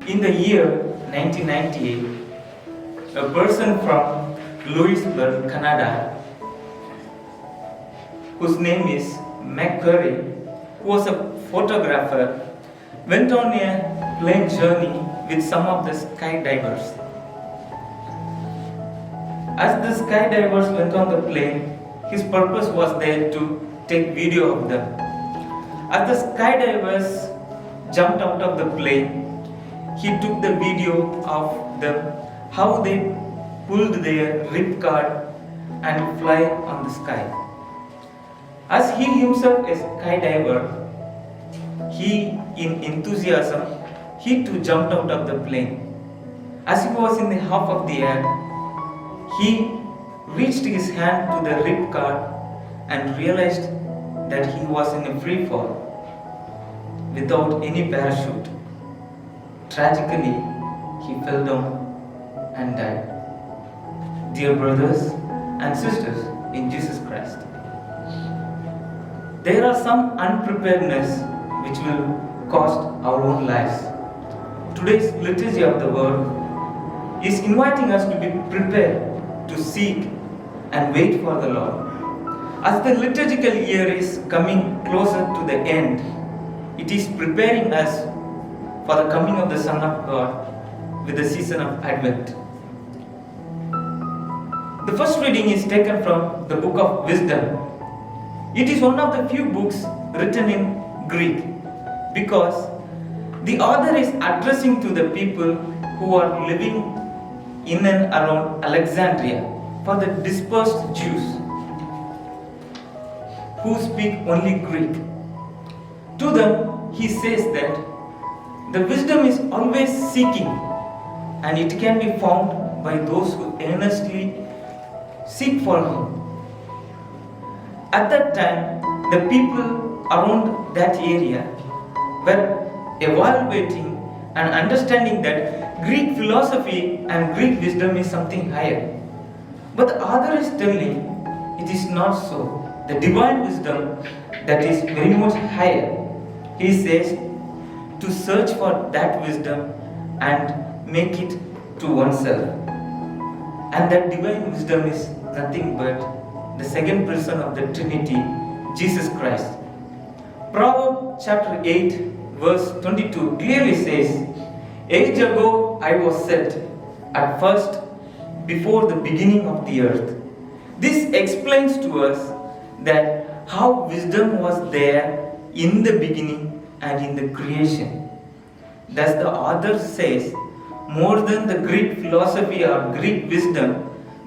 In the year 1998, a person from Louisville, Canada, whose name is McCurry, who was a photographer, went on a plane journey with some of the skydivers. As the skydivers went on the plane, his purpose was there to take video of them. As the skydivers jumped out of the plane, he took the video of them, how they pulled their ripcord and fly on the sky. As he himself is a skydiver, he in enthusiasm, he too jumped out of the plane. As he was in the half of the air, he reached his hand to the ripcord and realized that he was in a free fall without any parachute. Tragically, he fell down and died. Dear brothers and sisters in Jesus Christ, there are some unpreparedness which will cost our own lives. Today's liturgy of the word is inviting us to be prepared to seek and wait for the Lord. As the liturgical year is coming closer to the end, it is preparing us for the coming of the Son of God with the season of Advent. The first reading is taken from the book of Wisdom. It is one of the few books written in Greek because the author is addressing to the people who are living in and around Alexandria, for the dispersed Jews who speak only Greek. To them, he says that the wisdom is always seeking, and it can be found by those who earnestly seek for him. At that time, the people around that area were evaluating and understanding that Greek philosophy and Greek wisdom is something higher. But the author is telling it is not so. The divine wisdom that is very much higher. He says to search for that wisdom and make it to oneself. And that divine wisdom is nothing but the second person of the Trinity, Jesus Christ. Proverbs chapter 8 verse 22 clearly says, "Age ago I was set, at first before the beginning of the earth." This explains to us that how wisdom was there in the beginning and in the creation. Thus the author says, more than the Greek philosophy or Greek wisdom,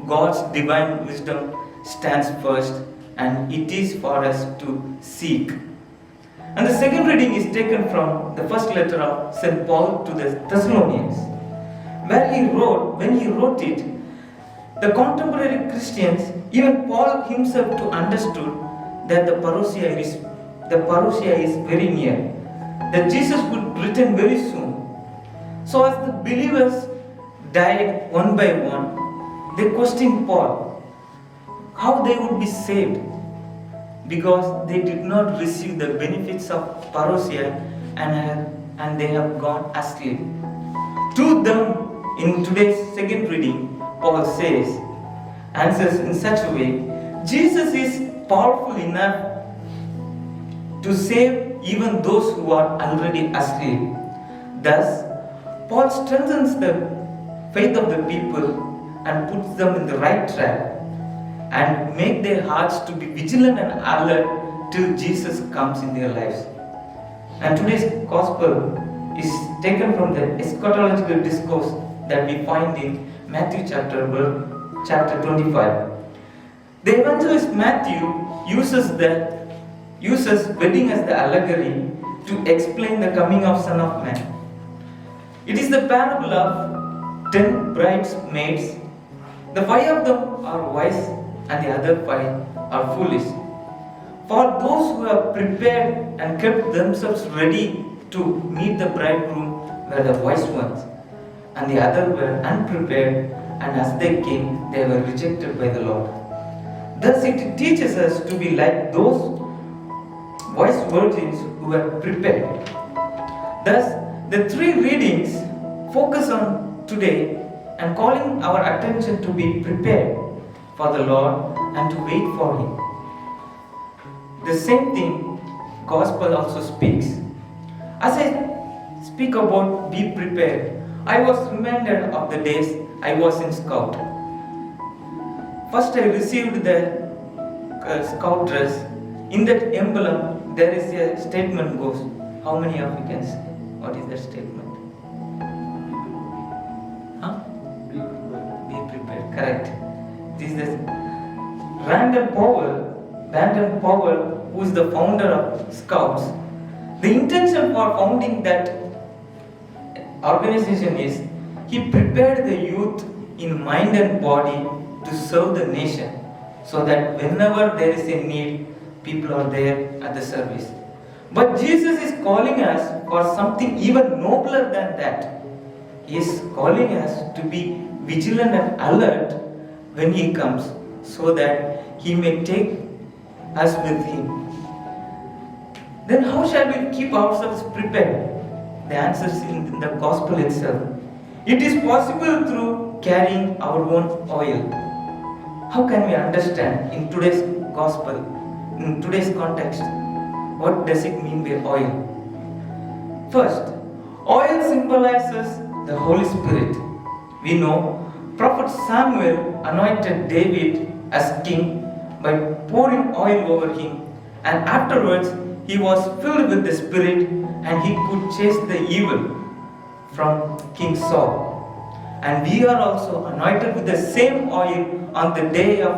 God's divine wisdom stands first, and it is for us to seek. And the second reading is taken from the first letter of St. Paul to the Thessalonians, where when he wrote it, the contemporary Christians, even Paul himself too understood that the parousia is very near, that Jesus would return very soon. So as the believers died one by one, they questioned Paul how they would be saved, because they did not receive the benefits of parousia and they have gone asleep. To them, in today's second reading, Paul answers in such a way, Jesus is powerful enough to save even those who are already asleep. Thus, Paul strengthens the faith of the people and puts them in the right track and make their hearts to be vigilant and alert till Jesus comes in their lives. And today's gospel is taken from the eschatological discourse that we find in Matthew chapter 25. The evangelist Matthew uses wedding as the allegory to explain the coming of Son of Man. It is the parable of 10 bridesmaids. The 5 of them are wise and the other 5 are foolish. For those who have prepared and kept themselves ready to meet the bridegroom were the wise ones, and the other were unprepared, and as they came, they were rejected by the Lord. Thus it teaches us to be like those wise virgins who were prepared. Thus, the 3 readings focus on today and calling our attention to be prepared for the Lord and to wait for Him. The same thing Gospel also speaks. As I speak about be prepared, I was reminded of the days I was in Scout. First I received the Scout dress. In that emblem there is a statement goes. How many of you can say? What is that statement? Huh? Be prepared. Correct. This is Randall Powell, who is the founder of Scouts. The intention for founding that organization is he prepared the youth in mind and body to serve the nation, so that whenever there is a need, people are there at the service. But Jesus is calling us for something even nobler than that. He is calling us to be vigilant and alert when He comes, so that He may take us with Him. Then how shall we keep ourselves prepared? The answer is in the Gospel itself. It is possible through carrying our own oil. How can we understand in today's Gospel, in today's context, what does it mean by oil? First, oil symbolizes the Holy Spirit. We know Prophet Samuel anointed David as king by pouring oil over him, and afterwards he was filled with the Spirit and he could chase the evil from King Saul. And we are also anointed with the same oil on the day of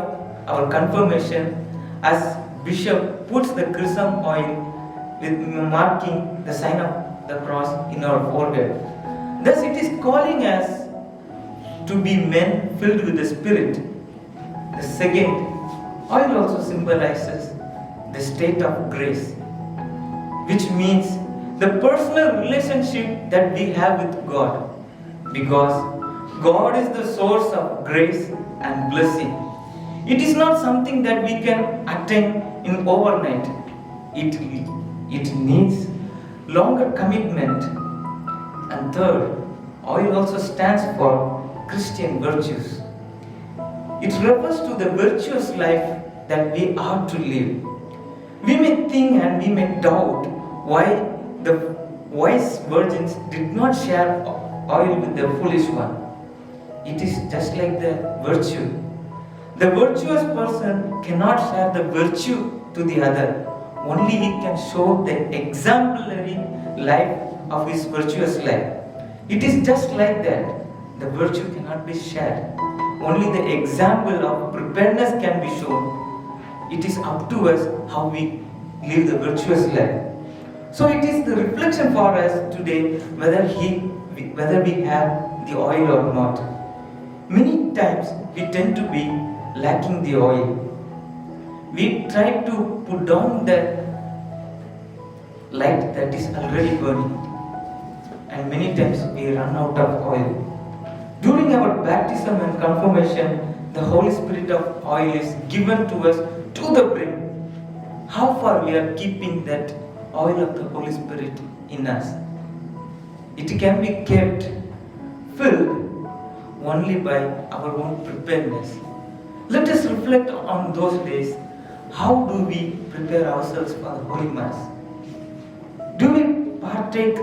our confirmation, as Bishop puts the chrism oil with marking the sign of the cross in our forehead. Thus it is calling us to be men filled with the Spirit. The second, oil also symbolizes the state of grace, which means the personal relationship that we have with God, because God is the source of grace and blessing. It is not something that we can attain in overnight. It needs longer commitment. And third, oil also stands for Christian virtues. It refers to the virtuous life that we are to live. We may think and we may doubt why the wise virgins did not share oil with the foolish one. It is just like the virtue. The virtuous person cannot share the virtue to the other. Only he can show the exemplary life of his virtuous life. It is just like that. The virtue cannot be shared. Only the example of preparedness can be shown. It is up to us how we live the virtuous life. So it is the reflection for us today whether we have the oil or not. Many times we tend to be lacking the oil. We try to put down the light that is already burning, and many times we run out of oil. During our baptism and confirmation, the Holy Spirit of oil is given to us to the brim. How far we are keeping that oil of the Holy Spirit in us? It can be kept filled only by our own preparedness. Let us reflect on those days. How do we prepare ourselves for the Holy Mass? Do we partake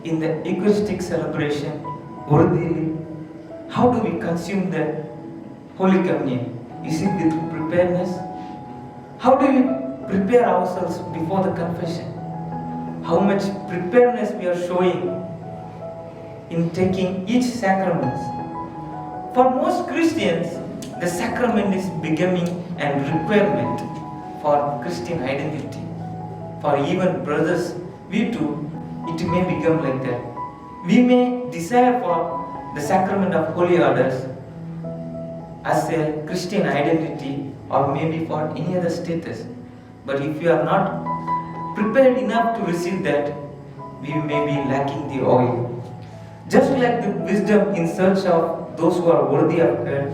in the Eucharistic celebration worthily? How do we consume the Holy Communion? Is it with preparedness? How do we prepare ourselves before the confession? How much preparedness we are showing in taking each sacrament? For most Christians, the sacrament is becoming a requirement for Christian identity. For even brothers, we too, it may become like that. We may desire for the sacrament of holy orders as a Christian identity, or maybe for any other status. But if we are not prepared enough to receive that, we may be lacking the oil. Just like the wisdom in search of those who are worthy of God,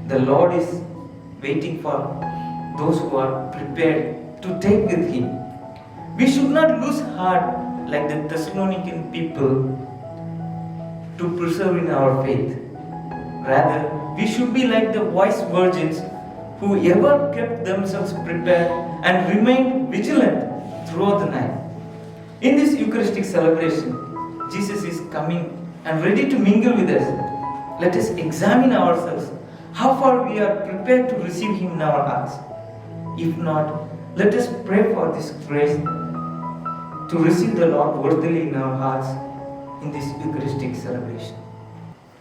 the Lord is waiting for those who are prepared to take with Him. We should not lose heart like the Thessalonican people. to preserve in our faith. Rather, we should be like the wise virgins who ever kept themselves prepared and remained vigilant throughout the night. In this Eucharistic celebration, Jesus is coming and ready to mingle with us. Let us examine ourselves how far we are prepared to receive Him in our hearts. If not, let us pray for this grace to receive the Lord worthily in our hearts in this Eucharistic celebration.